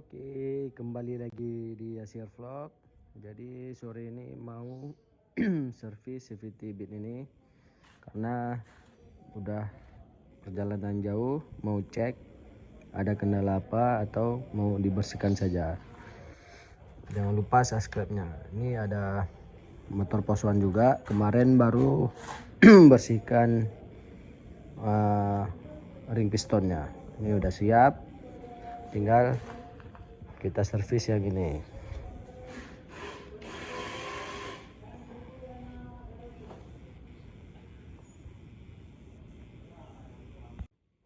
Oke, kembali lagi di Yasir Vlog. Jadi sore ini mau servis CVT Beat ini karena udah perjalanan jauh, mau cek ada kendala apa atau mau dibersihkan saja. Jangan lupa subscribe-nya. Ini ada motor posuan juga. Kemarin baru bersihkan ring pistonnya. Ini udah siap. Tinggal kita servis yang ini.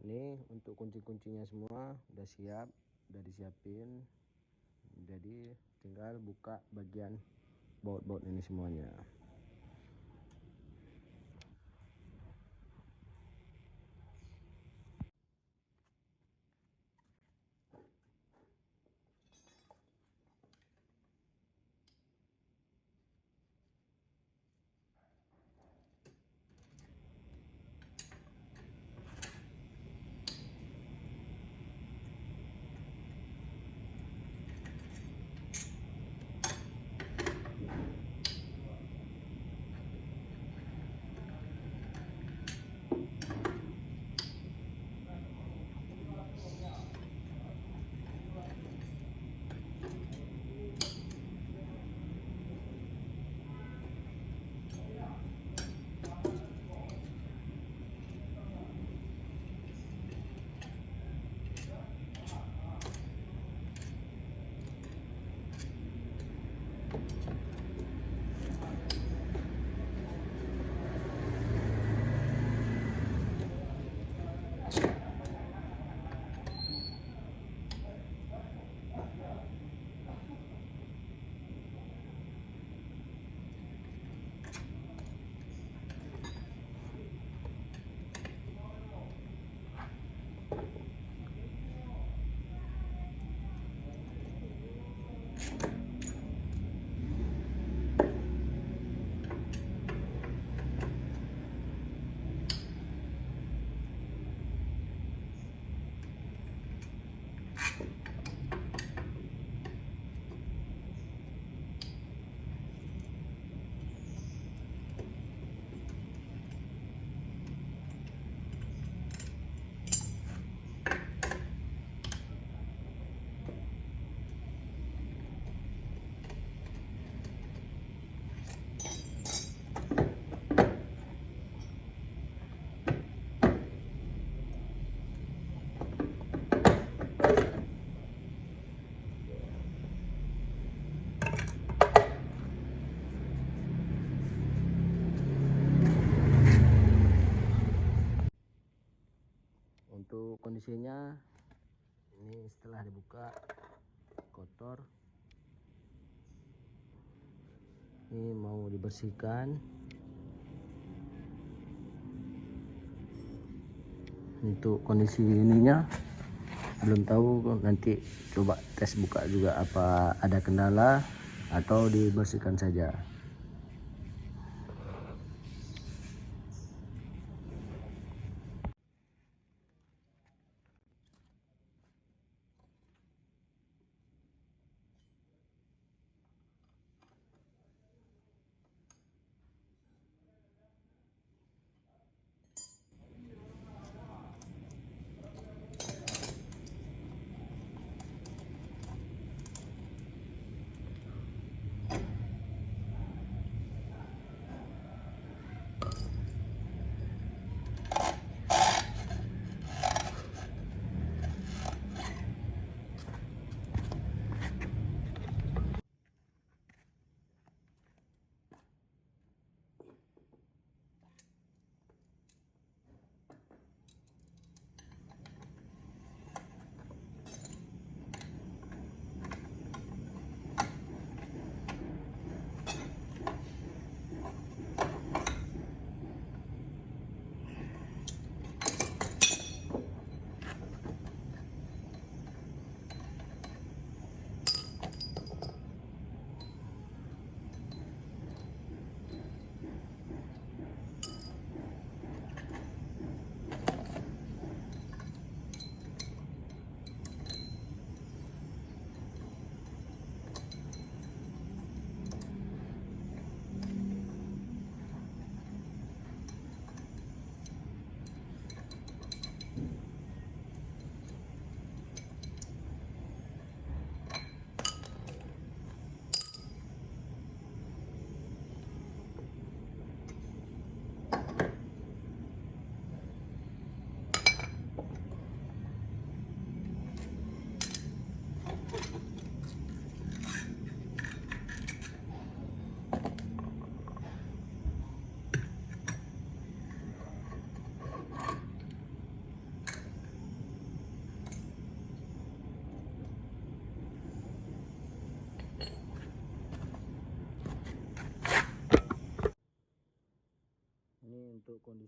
Ini untuk kunci-kuncinya semua udah siap, udah disiapin. Jadi tinggal buka bagian baut-baut ini semuanya. Untuk kondisinya ini setelah dibuka kotor, ini mau dibersihkan. Untuk kondisi ininya belum tahu, nanti coba tes buka juga apa ada kendala atau dibersihkan saja.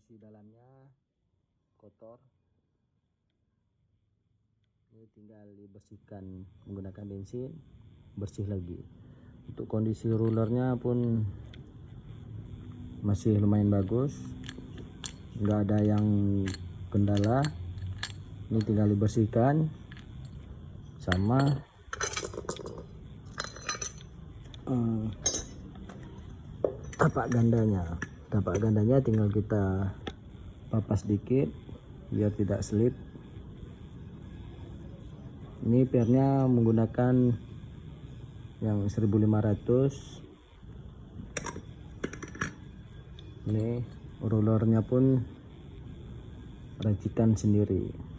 kondisi dalamnya kotor. Ini tinggal dibersihkan menggunakan bensin, bersih lagi. Untuk kondisi rulernya pun masih lumayan bagus, nggak ada yang kendala. Ini tinggal dibersihkan. Sama tapak gandanya tinggal kita papas dikit biar tidak slip. Ini pernya menggunakan yang 1500. Ini rollernya pun racikan sendiri.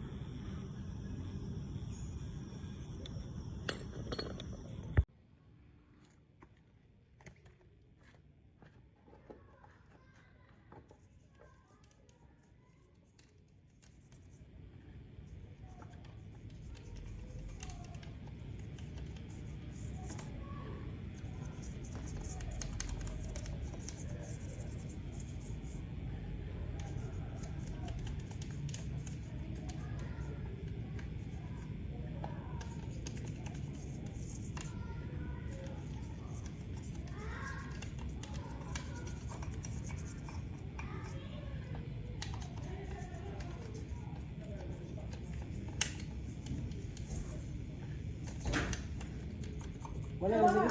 Mana yang sini?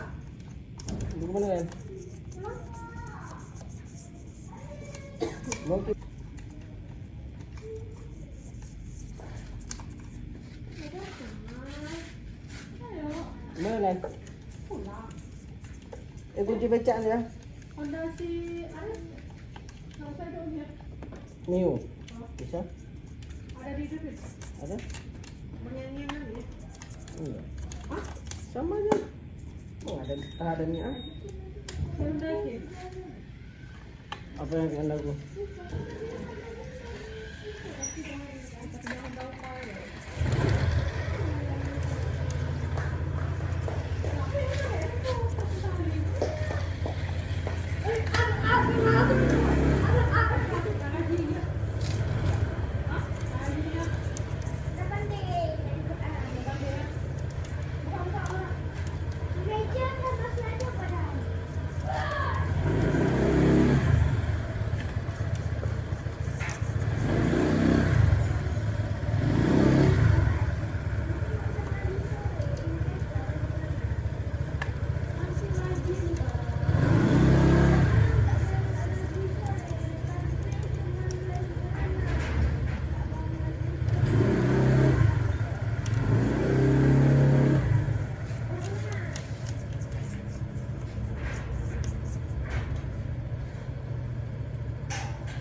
Di mana ya? Mungkin. Mana lain? Kunci becak ya? Ada si Arif. Kalau saya ada lihat. Mio. Bisa? Ada di situ. Ada? Menyanyi nanti. Enggak. Hah? Sama aja. Oh, ada mie ah. Sudah sih. Apa yang anda lakukan?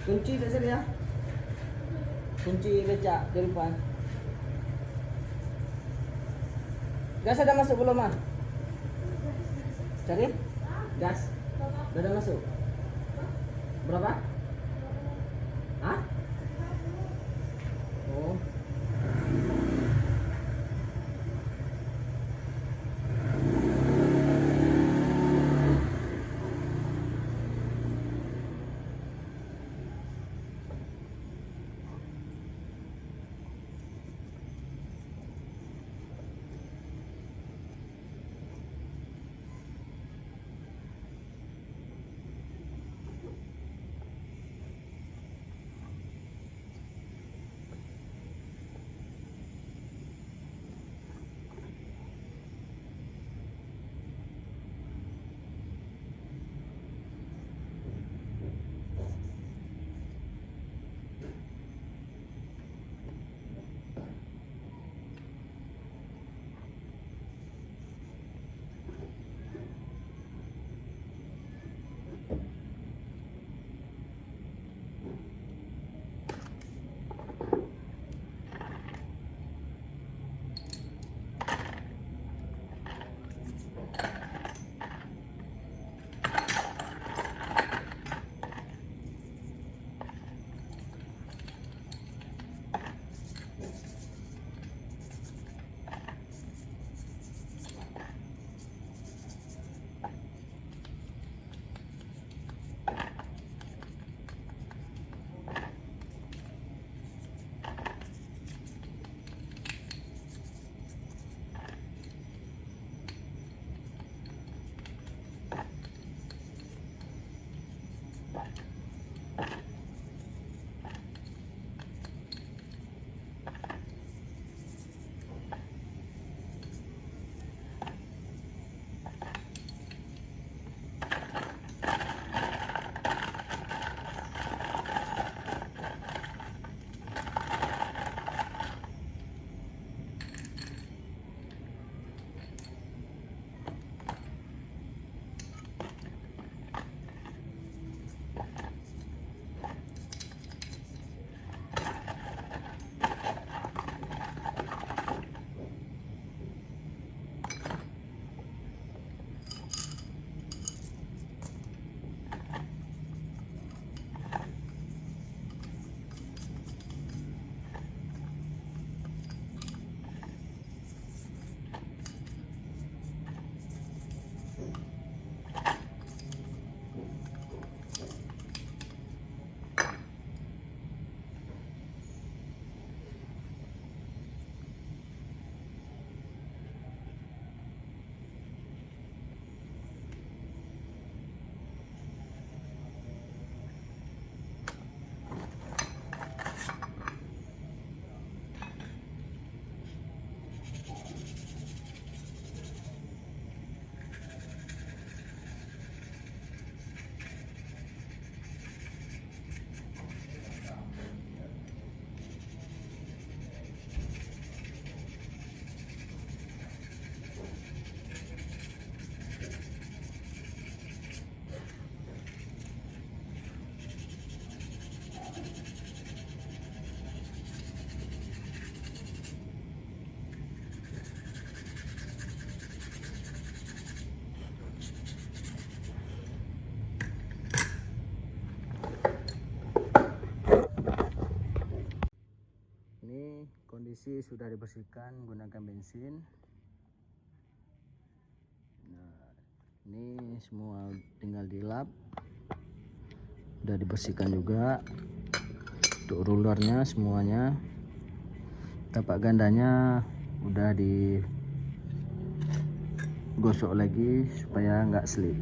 Kunci tak sini ya? Kunci becak di depan. Gas ada masuk belum ah? Cari? Gas? Udah ada masuk? Berapa? Hah? Oh. sih sudah dibersihkan menggunakan bensin. Nah, ini semua tinggal dilap, udah dibersihkan juga. Untuk rulernya semuanya, tapak gandanya udah digosok lagi supaya nggak slip.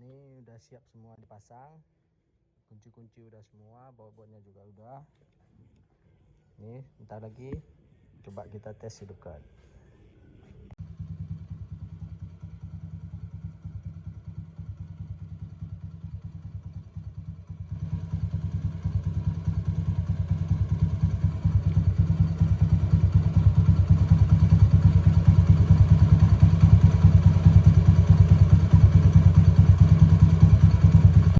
Ini udah siap semua dipasang, kunci-kunci udah semua, baut-bautnya juga udah. Nih bentar lagi coba kita tes hidupkan.